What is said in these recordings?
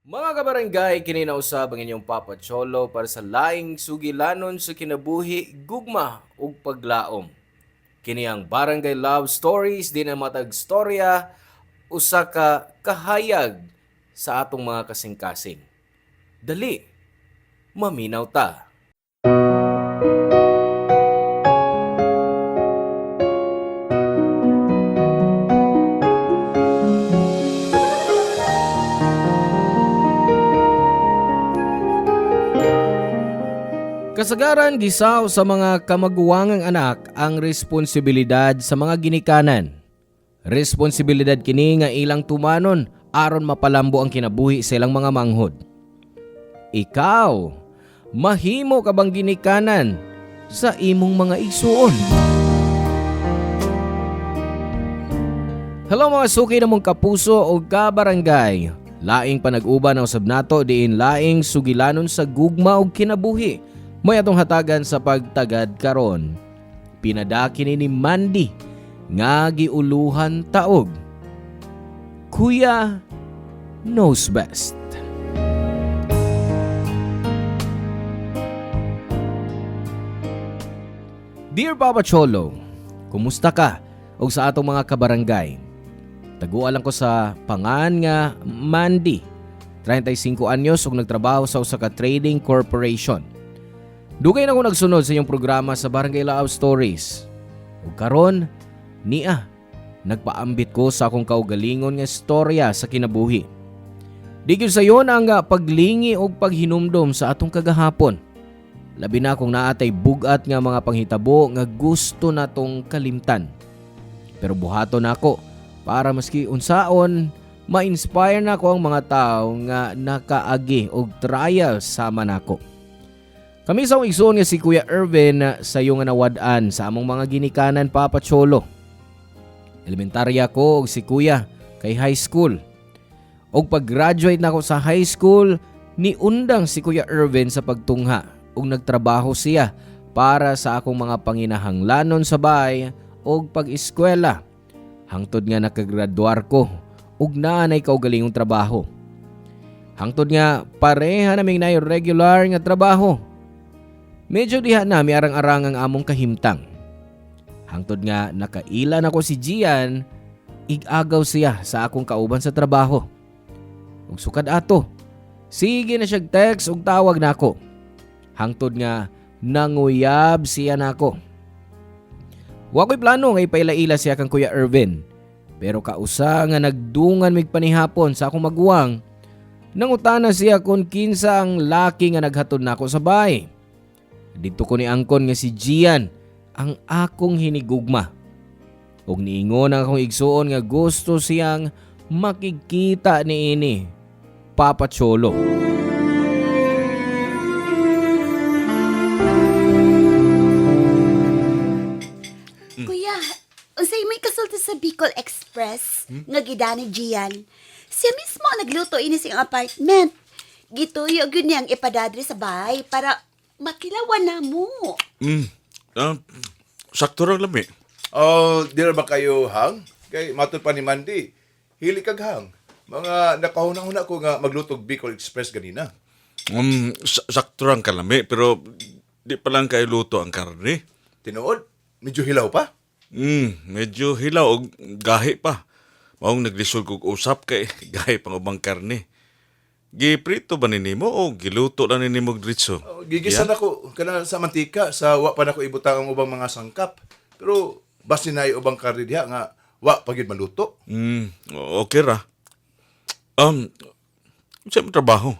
Mga kabarangay, kininausab ang inyong Papa Cholo para sa laing sugilanon sa kinabuhi, gugma ug paglaom. Kini ang Barangay Love Stories din ang matag storya usa ka kahayag sa atong mga kasing-kasing. Dali, maminaw ta. Kasagaran gisaw sa mga kamaguwangang anak ang responsibilidad sa mga ginikanan. Responsibilidad kini nga ilang tumanon aron mapalambo ang kinabuhi sa ilang mga manghod. Ikaw, mahimo ka bang ginikanan sa imong mga igsuon? Hello mga suki na mong kapuso o kabarangay. Laing panag-uban ang usab nato diin laing sugilanon sa gugma ug kinabuhi. May atong hatagan sa pagtagad karon. Pinadaki ni Mandy nga giuluhan taog. Kuya knows best. Dear Papa Cholo, kumusta ka? O sa atong mga kabarangay? Taguan lang ko sa pangan nga Mandy. 35 anyos ug nagtrabaho sa usa ka trading corporation. Dugay na ko nagsunod sa iyong programa sa Barangay Love Stories. Ug karon, nagpaambit ko sa akong kaugalingon nga istorya sa kinabuhi. Di gyud sayon ang paglingi o paghinumdom sa atong kagahapon. Labi na kung naatay bugat nga mga panghitabo nga gusto natong kalimtan. Pero buhaton nako para maski unsaon, ma-inspire nako ang mga tao nga nakaagi og trial sama nako. Kami sa igsoon nga si Kuya Ervin sa iyong nawad-an sa among mga ginikanan Papa Cholo. Elementarya ko og si Kuya kay high school. Og pag-graduate nako sa high school, niundang si Kuya Ervin sa pagtungha og nagtrabaho siya para sa akong mga panginahanglanon sa bahay og pag-eskwela. Hangtod nga nakagraduar ko ug naanay kaugalingong trabaho. Hangtod nga pareha naming nay regular nga trabaho. Medyo diha na mi arang-arang ang among kahimtang. Hangtod nga nakailan ako si Gian, igagaw siya sa akong kauban sa trabaho. Ug sukad ato, sige na siyag text ug tawag nako. Hangtod nga nanguyab siya nako. Wa ko'y plano nga ipailaila siya kang Kuya Ervin. Pero kausa nga nagdungan mig panihapon sa akong maguwang, nangutana siya kung kinsa ang laki nga naghatod nako sa bahay. Dito ko ni angkon nga si Gian ang akong hinigugma. Og niingon ang akong igsuon nga gusto siyang makikita niini, Papa Cholo. Kuya, unsay may kasulti sa Bicol Express nga gidani Gian. Siya mismo ang nagluto ini siyang apartment. Gituyo gyud niyang ipadadre sa bahay para makilawan na mo. Sakto lang lami. Oh, di na ba kayo hang? Kay matod pa ni Mandy, hili kag hang. Mga nakahuna-huna ko nga maglutog Bicol Express ganina. Sakto lang kalami, pero di pa lang kayo luto ang karne. Tinuod, medyo hilaw pa. Medyo hilaw o gahi pa. Maong naglisod kong usap kay gahi pang ubang karne. Giprito ba ninimo o giluto lang ninimo dritso? Gigisan ako kana sa mantika sa wa pa nako ibutang ang ubang mga sangkap. Pero basi na ubang karne diha nga wa pa gid maluto. Okay ra. Saan mo trabaho?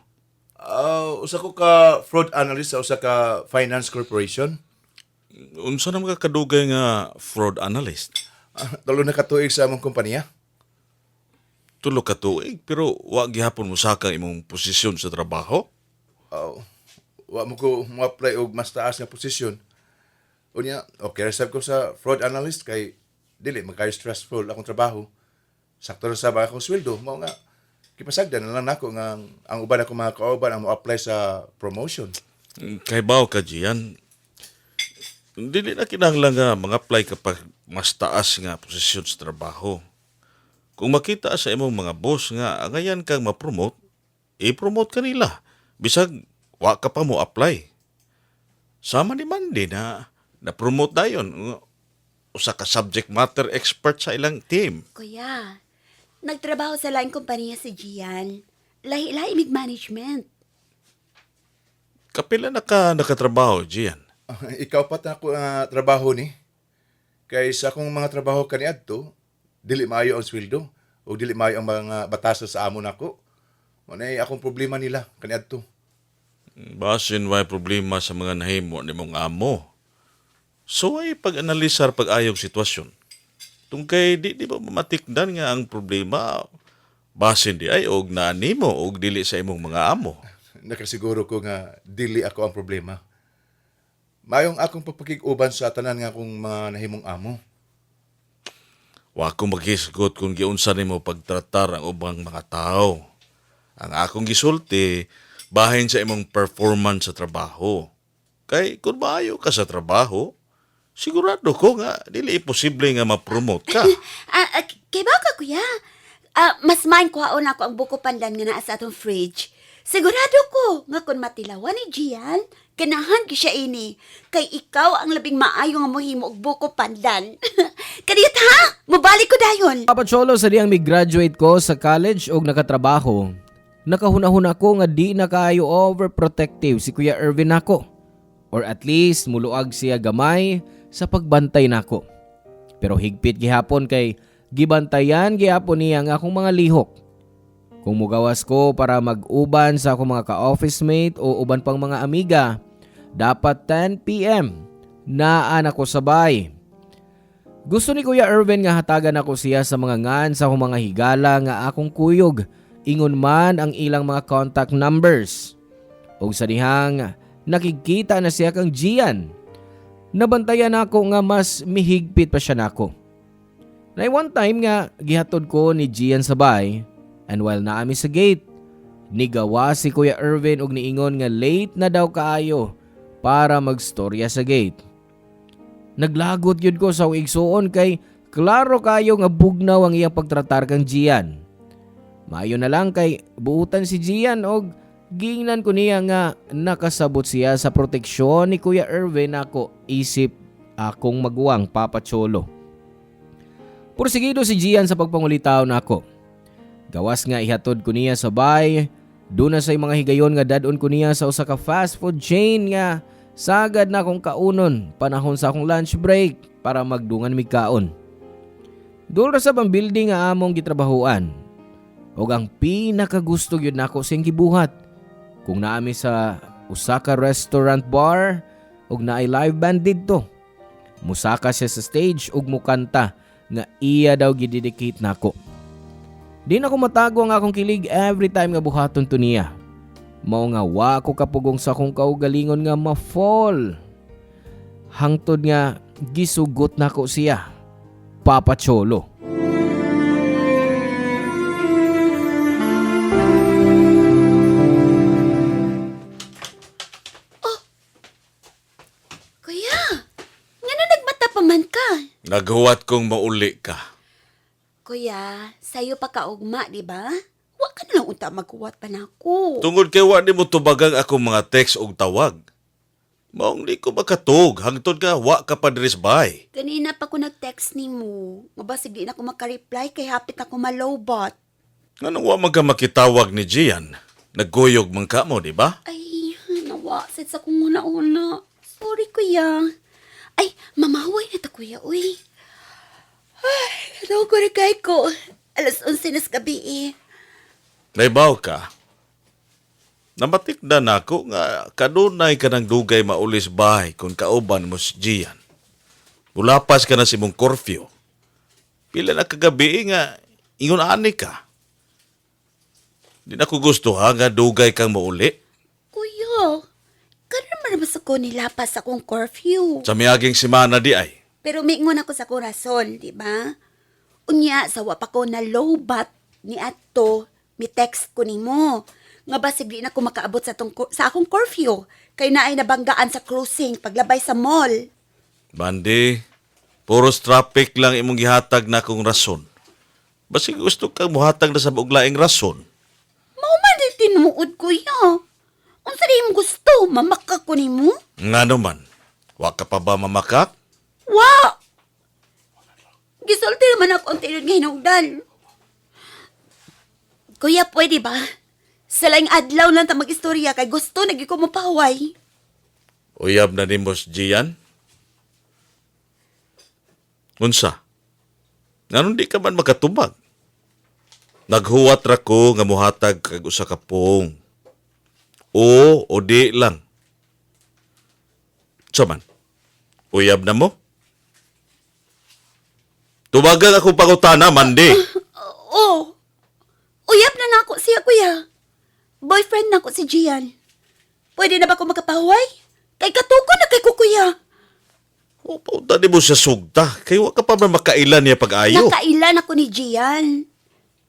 Usa ko ka fraud analyst sa usa ka finance corporation. Unsa na mga kadugay nga fraud analyst? Tulo na katuig sa among kompanya. Tulo ka tuig, pero wa gihapon mo sakang imong posisyon sa trabaho? Wa mo ko mo-apply og mas taas nga posisyon. Unya, okay ra sab ko sa fraud analyst kay dili magkay stressful akong trabaho. Sakto ra sa ba akong sweldo, mao nga kipasagdan na lang nako nga ang uban ako mga kauban ang mo-apply sa promotion. Kay bawo ka diyan. Dili na kinahanglan nga mag-apply ka pa mas taas nga posisyon sa trabaho. Kung makita sa imong mga boss nga angayan kang ma-promote, i-promote ka nila. Bisag, wa ka pa mo apply. Sama ni Mandy na-promote dayon. Usa ka subject matter expert sa ilang team. Kuya, nagtrabaho sa laing kompanya si Gian. Lahi-lahi mig management. Kapila na ka nakatrabaho, Gian? Ikaw pa na ako trabaho ni. Kay sa akong mga trabaho kaniadto, dili maayo ang sweldo o dili maayo ang mga batasan sa amo nako. Manay akong problema nila kaniadto. Basin may problema sa mga nahimo ni mong amo. So ay pag-analisar pag-ayong sitwasyon. Tungkay di ba matikdan nga ang problema, basin di ay og naani mo og dili sa imong mga amo. Nakasiguro ko nga dili ako ang problema. Mayong akong papakig-uban sa tanan nga akong mga nahimong amo. Wa ko maghisgot kung giunsa nimo pagtratar ang ubang mga tao. Ang akong gisulti bahin sa imong performance sa trabaho. Kay kung maayo ka sa trabaho, sigurado ko nga dili posible nga ma-promote ka. Kay baka, kuya. Mas main kuhaon ako ang buko pandan nga naa sa atong fridge. Sigurado ko nga kung matilawan ni Gian, ganahan ko siya ini. Kay ikaw ang labing maayo nga mohimo og buko pandan. Kadiyot ha? Mubalik ko dayon. Papa Cholo, sa diyang mig-graduate ko sa college og nakatrabaho, nakahuna-huna ko nga di na kaayo overprotective si Kuya Erwin nako. Or at least muluag siya gamay sa pagbantay nako. Pero higpit gihapon kay gibantayan gihapon niya ang akong mga lihok. Kung mugawas ko para mag-uban sa akong mga ka-office mate o uban pang mga amiga, dapat 10 p.m. naan ako sabay. Gusto ni Kuya Erwin nga hatagan ako siya sa mga ngan sa akong mga higala nga akong kuyog, ingon man ang ilang mga contact numbers. O sa dihang nakikita na siya kang Gian, nabantayan ako nga mas mihigpit pa siya nako. Na one time nga gihatod ko ni Gian sabay, and while naami sa gate, nigawa si Kuya Erwin og niingon nga late na daw kaayo para magstorya sa gate. Naglagot yun ko sa igsuon kay klaro kayo nga bugnaw ang iyang pagtratar kang Gian. Maayo na lang kay buutan si Gian og gingnan ko niya nga nakasabot siya sa proteksyon ni Kuya Erwin ako isip akong maguwang Papa Cholo. Pursigido si Gian sa pagpangulitaw nako. Gawas nga ihatod ko niya sa bay, doon na sa mga higayon nga dadon ko niya sa usa ka fast food chain nga sagad na akong kaunon panahon sa akong lunch break para magdungan mig kaon. Doon sa bang building nga among gitrabahuan. Og ang pinakagusto gyud nako sing gibuhat. Kung naami sa usa ka restaurant bar og naay live band didto. Musaka siya sa stage ug mukanta nga iya daw gidedicate nako. Di na ko matago ang akong kilig every time nga buhaton to niya. Mao nga wa ko kapugong sa akong kaugalingon nga ma-fall. Hangtod nga gisugot nako siya. Papa Cholo. Kuya, nga na nagmata pa man ka. Naghuwat kong mauli ka. Kuya, sayo pa kaugma, di ba? Wa ka na lang unta magkuwat pa na ako. Tungod kay wa nimo tubagang akong mga text og tawag. Maong di ko makatug, hangtod ka wa ka pa diri sa bahay. Kanina pa ko nag-text ni mo. Mabasig di na ako makareply kay hapit ako malowbot. Nganong wa man ka makitawag ni Gian? Nagkuyog man ka mo, di ba? Ay, nawa, sa kong una-una. Sorry, kuya. Ay, mamaway na ta, kuya, uy. Ay, ano ko na kay ko? Alas 11 na sa gabi eh. Naibaw ka. Namatikdan ako nga kadunay ka ng dugay maulis bahay kung kauban mo si Gian. Mulapas ka na si mong curfew. Pila na kagabi nga ingon ani ka. Di na ko gusto ha nga dugay kang mauli. Kuya, karon man naman sa ko nilapas akong curfew. Sa miaging simana di ay. Pero mingon ako sa corazon, di ba? Unya, sawa pa ko na lowbat ni ato, mi text ko nimo. Nga basig di na ko makaabot sa akong curfew. Kay naay nabanggaan sa cruising paglabay sa mall. Bandi, puros traffic lang imong gihatag na akong rason. Basig gusto kang muhatag na sa buglaing rason. Mao man din tinuod, kuya. Unsa di mo gusto? Mamakak ko nimo? Nga naman, wa ka pa ba mamakak? Wa! Gisulti naman ako ang tinod nga hinungdan. Kuya, pwede ba? Sa laing adlaw lang ta mag-istorya kay gusto nagi ko mapaway. Uyab na ni Mos Gian? Unsa? Ngayon di ka man makatubag? Naghuwat ra ko nga muhatag kag usa ka pong. O di lang. Saman, uyab na mo? Tubagan ako pangutana, Mandi. Oo. Uyab na nako siya, kuya. Boyfriend na ko si Gian. Pwede na ba ako makapaway? Kay katuko na kay ko, kuya. O, pauta di mo sa sugta. Kay wa ka pa man makailan niya pag-ayo. Nakailan ako ni Gian.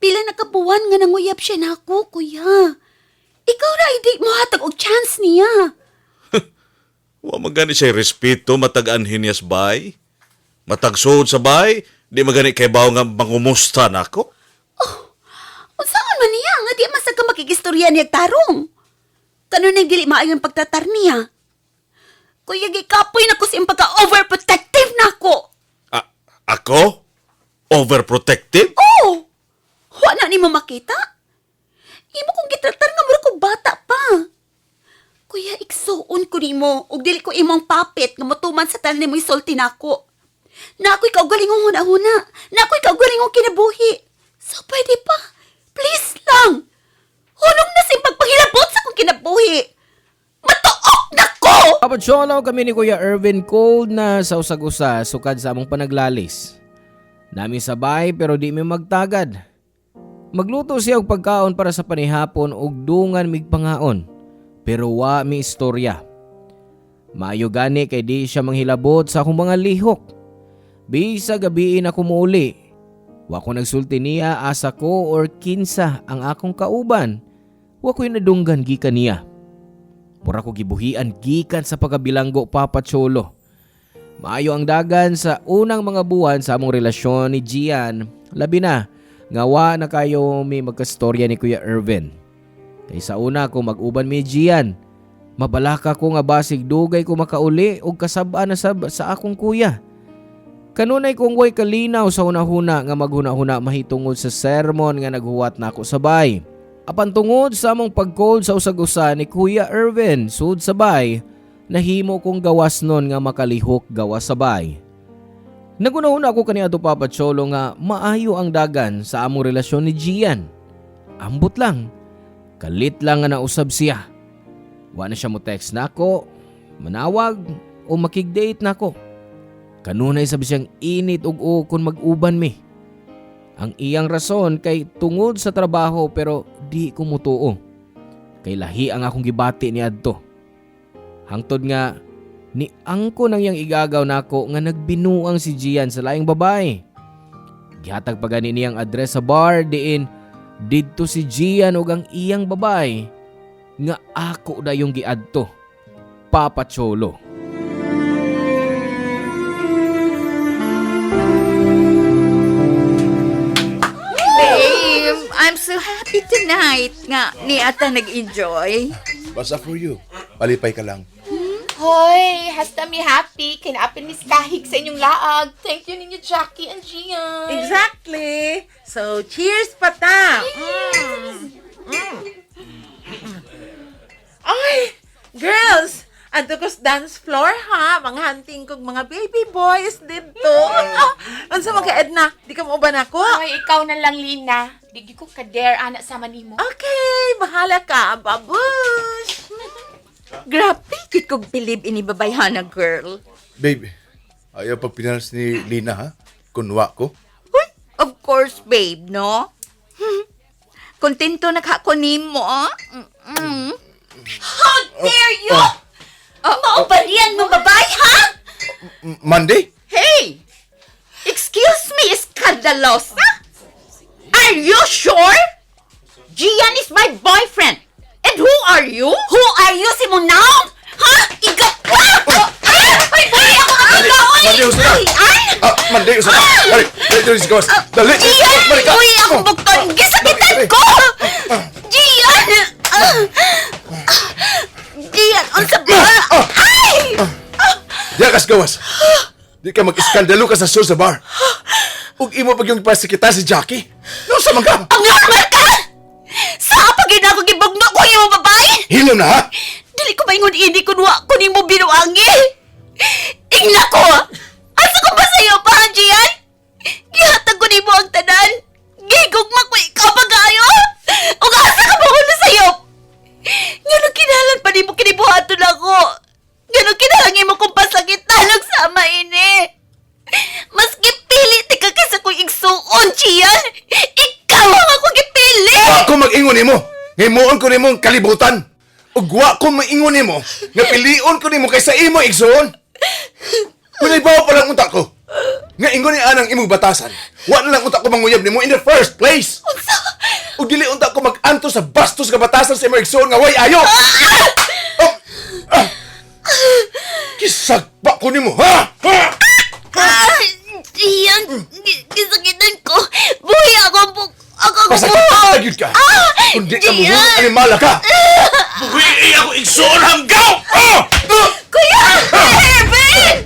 Pila na kabuwan nga nanguyab siya na ako, kuya. Ikaw ra hindi mo hatag og chance niya. Wa magani siya respeto matag-anhin niya sa bay. Matagsood sa bay. Di magani kay bawo nga mangumusta na ako. Unsaan man niya nga di masag ka makigistorya niya tarong. Kanon nang dili maayong pagtatar niya. Kuya, gikapoy na ko sa iyong pagka-overprotective na ako. Ako? Overprotective? Oo! Wala ni mo makita? Imo kong gitratar nga mura ko bata pa. Kuya, iksuon ko ni mo. Ug dili ko imong papit nga matuman sa tanan mo isulti na ako. Na ako'y kaugalingong huna-huna. Na ako'y kaugalingong kinabuhi. So, pwede pa? Please lang! Hunong na sa pagpangilabot sa akong kinabuhi. Matuok na ko! Papatsolo kami ni Kuya Irvin Cold na sa usag-usa sukad sa among panaglalis. Nami sabay pero di mi magtagad. Magluto siya og pagkaon para sa panihapon ug dungan mig pangaon. Pero wa mi istorya. Maayo gani kay di siya manghilabot sa akong mga lihok. Bisa gabiin ako muuli. Wa ko nagsulti niya asa ko or kinsa ang akong kauban. Wa ko'y nadunggan gikan niya. Mura ko gibuhian gikan sa pagkabilanggo, Papa Cholo. Maayo ang dagan sa unang mga buwan sa among relasyon ni Gian. Labi na, nga wa na kayo may magkastorya ni Kuya Irvin. Kay sa una kung mag-uban mi Gian, mabalaka ko nga basig dugay ko makauli o kasabaan na sa akong kuya. Kanunay kong way kalinaw sa hunahuna nga maghuna-huna mahitungod sa sermon nga naghuwat na ako sabay. Apan tungod sa among pag-cold sa usag-usa ni Kuya Irvin sud sabay, nahimo kong gawas nun nga makalihok gawas sabay. Nagunahuna ako kaniadto, Papa Cholo, nga maayo ang dagan sa among relasyon ni Gian. Ambot lang, kalit lang nga nausab siya. Wa na siya mo text na ako, manawag o makig-date na ako. Kanunay sabi siyang init ug kung mag-uban mi. Ang iyang rason kay tungod sa trabaho pero di ko mutuo. Kay lahi ang akong gibati ni adto. Hangtod nga ni angko nang yang igagaw nako nga nagbinuang si Gian sa laing babae. Gihatag pa gani niyang address sa bar diin didto si Gian ug ang iyang babae nga ako da yung giadto. Papa Cholo. Babe, I'm so happy tonight nga ni ata nag-enjoy. Basta for you. Palipay ka lang. Hoy, hasta mi happy. Kinapin mis kahig sa inyong laag. Thank you ninyo, Jackie and Gian. Exactly. So, cheers pa ta. Ay, girls, adto ko sa dance floor ha. Mga hunting kog mga baby boys dito. Unsa man ka Edna? Di ka mauban ako? Hoy, ikaw na lang, Lina. Digi ko ka-dare, anak sa manimo. Okay, bahala ka, babush. Grabe, kit kog bilib ini babayhana girl. Babe, ayaw pag pinalas ni Lina, ha? Kunwa ko. Uy, of course, babe, no? Kontento naghako nimo, How dare you! Maupalian mo babae, ha? Monday? Hey! Excuse me, escandalosa? Are you sure? Gian is my boyfriend. And who are you? Who are you, si Munaw? Ha? Ikaw! Ay, boy, ako mag-ikaw! Monday, usa na! Monday, usa na! Dali, dali, gawas! Dali! Gian! Balik ka! Uy, ako bukton! Gisakitan ko! Gian! Gian, unsa ba? Ay! Diya kas gawas. Di ka mag-iskandalo ka sa show sa bar. Ug imo pag yung pasikita si Jackie. No sa mga. Ang normal ka! Sa pag ina ko gibugno ko yung babae? Hilom na ha? Dili ko maingon ini kunwa kuning mo binuangi. Ingna ko! Asa ko ba sa'yo pa, Gian? Gihatag ko nimo ang tanan. Gigugma ko ikaw pag-ayo. O asa ka ba na sa'yo? Nga nung kinahalan pa nimo kinibuhaton ako. Nga nung kinahalan mo kong pasakitan ng sama ini. Maski pili ti ka kaysa kong igsuon, Gian. Ikaw ang ako gipili. Wa ko mag-ingon nimo. Himuon ko nimo ang kalibutan. Ug wa ko maingon nimo nga pilion ko nimo kaysa imo igsoon. Kung ibaw pa lang unta ko. Nga ingon ni anang imo batasan. Wa na lang unta ko manguyab nimo in the first place. Ug dili unta ko mag-anto sa bastos nga batasan sa imo igsoon nga way ayo. Kisagpa ko nimo, ha? Gian, gisakitan ko. Buhay ako Pasakit agad ka. Kung di ka mo animala ka. Buhi ako igsoon hanggaw! Kuya! Heaven!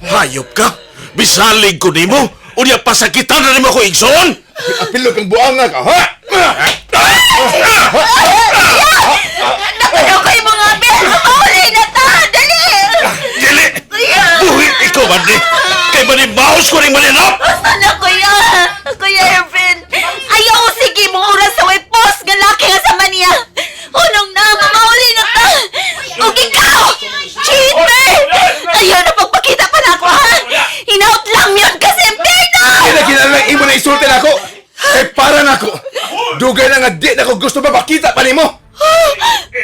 Hayop ka! Bisalig ko nimo! Unya pasakitan na nimo ko igsoon! Apilo kang buanga ka, ha? Napalaw kayo mga ben! Mahuli na ta! Dali! Dili! Kuya! Buhi ikaw ba ni? Kay ba ni baos ko rin malinap? Sana, kuya! Kuya Heaven! Ayaw sige mo oras sa way post nga laki nga sa maniya! Unong na! Mamahuli na ta! Ug ikaw! Cheater! Ayaw na pagpakita pa na ako, ha? Hinaut lang yun kasi impyerno! Kinaginalang imo na isultin ako. Para na ako. Dugay na nga di na ako gusto mapakita pa nimo.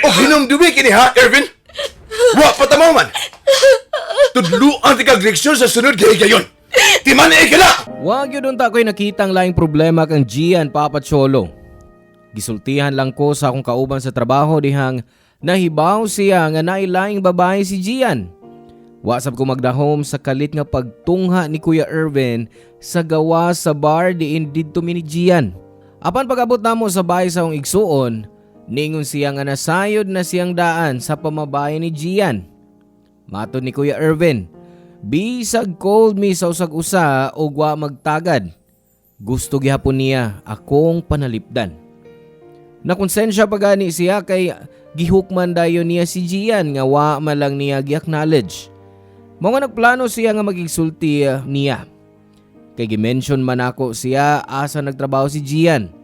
O hinumdumi kini ha, Ervin? Wa patamaw man. Tudluan ti kag leksyon sa sunod kay gayon. Timan na ikala! Wag yun ta ko'y nakitang laing problema kang Gian, Papa Cholo. Gisultihan lang ko sa akong kauban sa trabaho dihang nahibaw siya nga nailaing babae si Gian. Wasab ko magdahom sa kalit nga pagtungha ni Kuya Ervin sa gawa sa bar diin didto mi ni Gian. Apan pag-abot namo sa bahay sa akong igsuon, ningon siya nga nasayod na siyang daan sa pamabayan ni Gian. Matod ni Kuya Ervin, bisag cold me sa usag-usa o wa magtagad. Gusto gihapon niya akong panalipdan. Nakonsensya pa gani siya kay gihukman dayon niya si Gian nga wa man lang niya gi-acknowledge. Mga nagplano siya nga magigsulti niya. Kay gimension man ako siya asa nagtrabaho si Gian.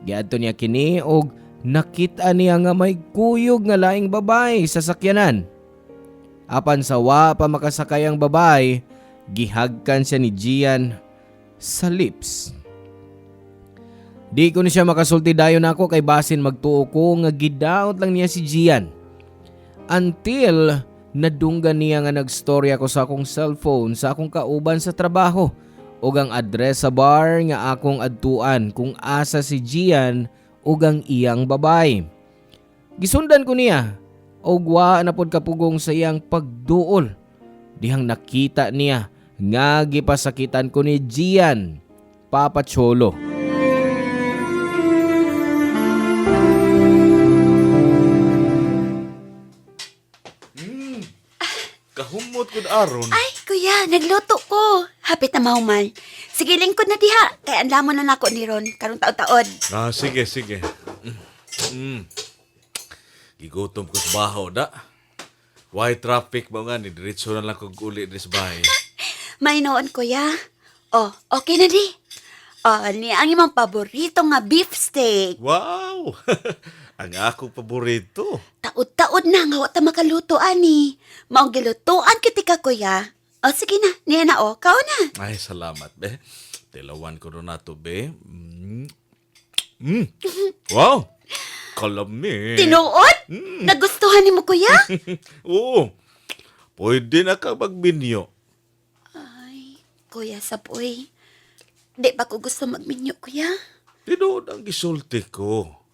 Giadto niya kini og nakita niya nga may kuyog nga laing babae sa sakyanan. Apan sa wa pa makasakay ang babae, gihagkan siya ni Gian sa lips. Di ko na siya makasulti dayon ako kay basin magtuo ko nga gidaot lang niya si Gian. Until nadunggan niya nga nagstorya ko sa akong cellphone sa akong kauban sa trabaho ug ang address sa bar nga akong adtuan kung asa si Gian ug ang iyang babae. Gisundan ko niya og wa na pod kapugong sa iyang pagduol. Dihang nakita niya nga gipasakitan ko ni Gian, Papa Cholo. Kahumot ko aron. Ay, kuya, nagluto ko. Hapit na mahuman. Sige, lingkod na diha. Kaya anlam mo na nako ni Ron. Karong taon-taon. Sige, sige. Gigutom ko sa baho, da. Why traffic ba nga ni? Diretso na lang kong uli sa bahay. May noon, kuya. Oh, okay na di. Oh, ni ang imong paborito nga beef steak. Wow! Ang akong paborito. Taod-taod na nga wata makaluto, ani. Maong gilutuan kiti ka, kuya. O, sige na. Niya na, o. Kao na. Ay, salamat, be. Tilawan ko na to, be. Wow! Kalami. Tinuod? Nagustuhan ni mo, kuya? Oo. Pwede na ka magbinyo. Ay, kuya Sapoy. Di ba ko gusto magminyo, kuya? Tinood ang gisulti ko.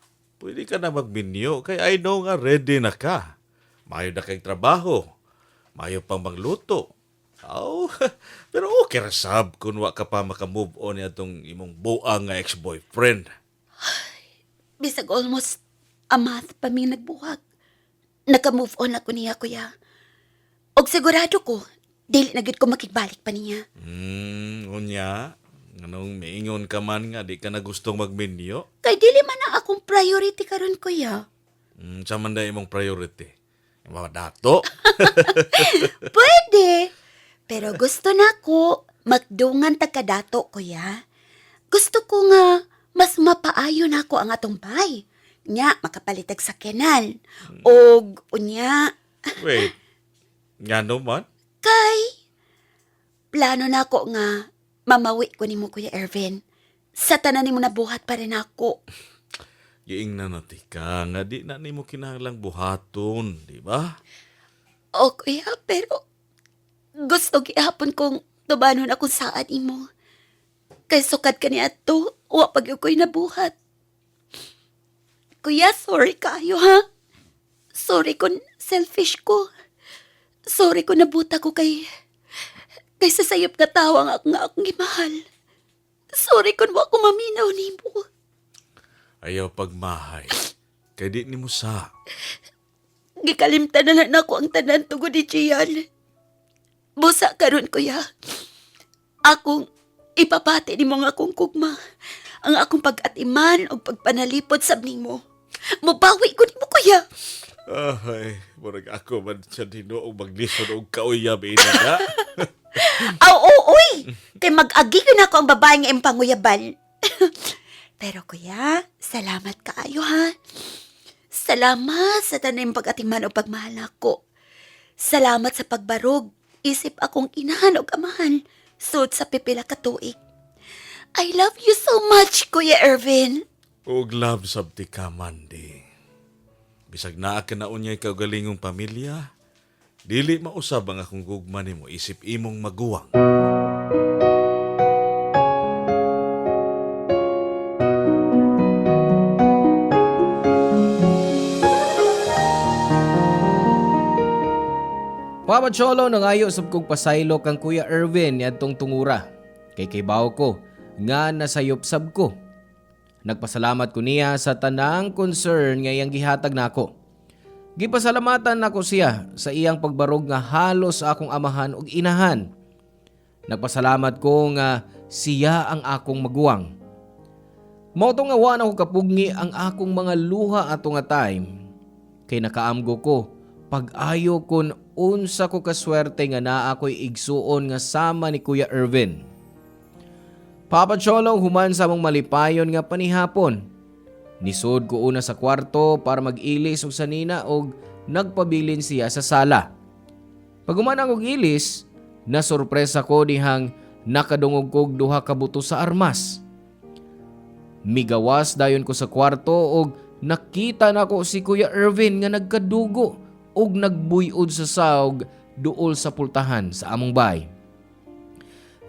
Pwede ka na magbinyo kay I know nga ready na ka. Mayo na kayong trabaho. Mayo pang magluto. Oh, pero okay ra sab kung wa ka pa makamove on atong imong buang nga ex-boyfriend. Bisag almost amath pa mi nagbuhag. Naka-move on ako niya, kuya. Og sigurado ko, dili na gid ko makigbalik pa niya. Unya, anong maingon ka man nga di ka na gustong magminyo? Kay dili man ang akong priority karon, kuya. Sa man da imong priority? Yung mga dato? Pwede. Pero gusto na ko magdungan tagkadato, kuya. Gusto ko nga mas mapaayo na ako ang atong bay. Nya, makapalitag sa kenal. Og, unya, Wait, nga naman? kay, plano na ako nga mamawi ko ni mo, Kuya Ervin. Sa tanan ni mo nabuhat pa rin ako. Giing na natika nga di na nimo kinahanglang buhaton, di ba? O, kuya, pero gusto gihapon kong tubanon akong saan imo. Kay sukad ka niya to, wa pag ako'y nabuhat. Kuya, sorry kayo, ha? Sorry kung selfish ko. Sorry kung nabuta ko kay sasayop nga tawang ako nga akong gimahal. Sorry kung wa ko maminaw nimo. Ayaw pagmahay. Kay di nimo sa. Gikalimtan na lang ako ang tanan tugod ni Gian. Busa karon kuya. Akong ipapati ni mo nga akong kugma. Ang akong pag-atiman o pagpanalipod sab nimo. Mabawi ko nimo kuya. Ay, murag ako man siya dinuong maglisod og kauyab ina. Aw, uy! Kay mag-agi ko na ako ang babae nga impanguyabal. Pero kuya, salamat kaayo ha. Salamat sa tanayong pag-atiman o pagmahal ako. Salamat sa pagbarog. Isip akong inahan o amahan. Sud sa pipila ka tuig. I love you so much, Kuya Ervin. Og love sabti ka, Mandy. Bisag naa ka na unyay kaugalingong pamilya, dili mausab ang akong gugma nimo isip imong maguwang. Papa Cholo nangayo sab kog pasaylo kang Kuya Ervin niadtong tungura. Kay kaybaw ko nga nasayop sab ko. Nagpasalamat ko niya sa tanang concern nga iyang gihatag nako. Gipasalamatan nako siya sa iyang pagbarog nga halos akong amahan ug inahan. Nagpasalamat ko nga siya ang akong maguwang. Mao to nga wa na ko kapugni ang akong mga luha ato nga time. Kay nakaamgo ko pag-ayo kun unsa ko kaswerte nga naa ako'y igsuon nga sama ni Kuya Ervin. Papa Cholo human sa mong malipayon nga panihapon. Nisod ko una sa kwarto para mag-ilis og sanina og nagpabilin siya sa sala. Paguman akong ilis, nasurpresa ko dihang nakadungog kog duha ka buto sa armas. Migawas dayon ko sa kwarto og nakita nako si Kuya Ervin nga nagkadugo ug nagbuyod sa sawg duol sa pultahan sa among bay.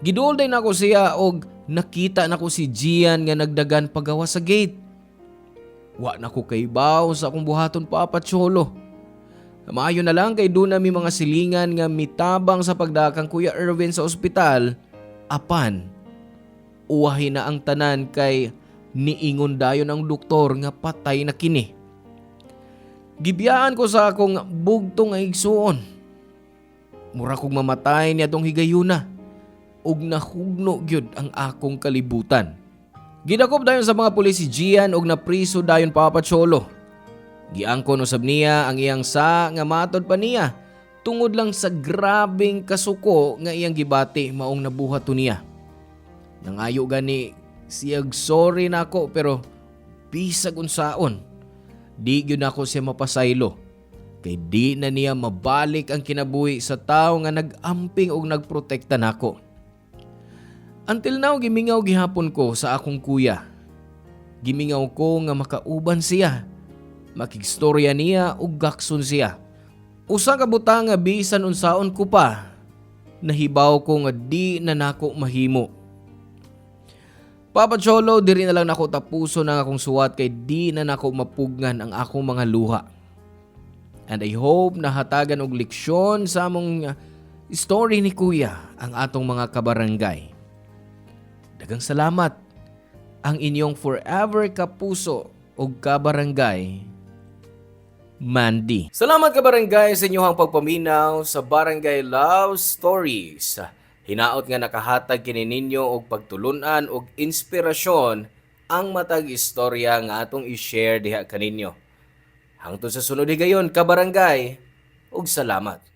Giduol din ako siya og nakita nako si Gian nga nagdagan pagawa sa gate. Wa na ko kaybaw sa akong buhaton Papa Cholo. Maayo na lang kay doon na mi mga silingan nga mitabang sa pagdakang Kuya Ervin sa ospital. Apan, uwahin na ang tanan kay niingon dayon ang doktor nga patay na kini. Gibiyaan ko sa akong bugtong nga igsuon. Mura kong mamatay niya tong higayuna. Ug nahugno gyud ang akong kalibutan. Gidakop dayon sa mga pulis si Gian ug napriso dayon Papa Cholo. Giangkon usab niya ang iyang sa nga matod pa niya tungod lang sa grabing kasuko nga iyang gibati maong nabuhat niya. Nangayo gani siyag sorry nako pero bisag unsaon. Di gyud ako siya mapasaylo. Kay di na niya mabalik ang kinabuhi sa tao nga nag-amping og nagprotekta nako. Until now, gimingaw gihapon ko sa akong kuya. Gimingaw ko nga makauban siya. Makigstorya niya ug gakson siya. Usa ka butang nga bisan unsaon ko pa. Nahibaw ko nga di na nako mahimo. Papa Cholo, diri na lang nako tapuso ng akong suwat kay di na nako mapugnan ang akong mga luha. And I hope na hatagan og leksyon sa among story ni Kuya ang atong mga kabarangay. Daghang salamat ang inyong forever kapuso og kabarangay, Mandy. Salamat ka barangay sa inyong pagpaminaw sa Barangay Love Stories. Hinaot nga nakahatag kini ninyo og pagtulunan og inspirasyon ang matag istorya nga atong i-share diha kaninyo. Hangtod sa sunod higayon ka barangay ug salamat.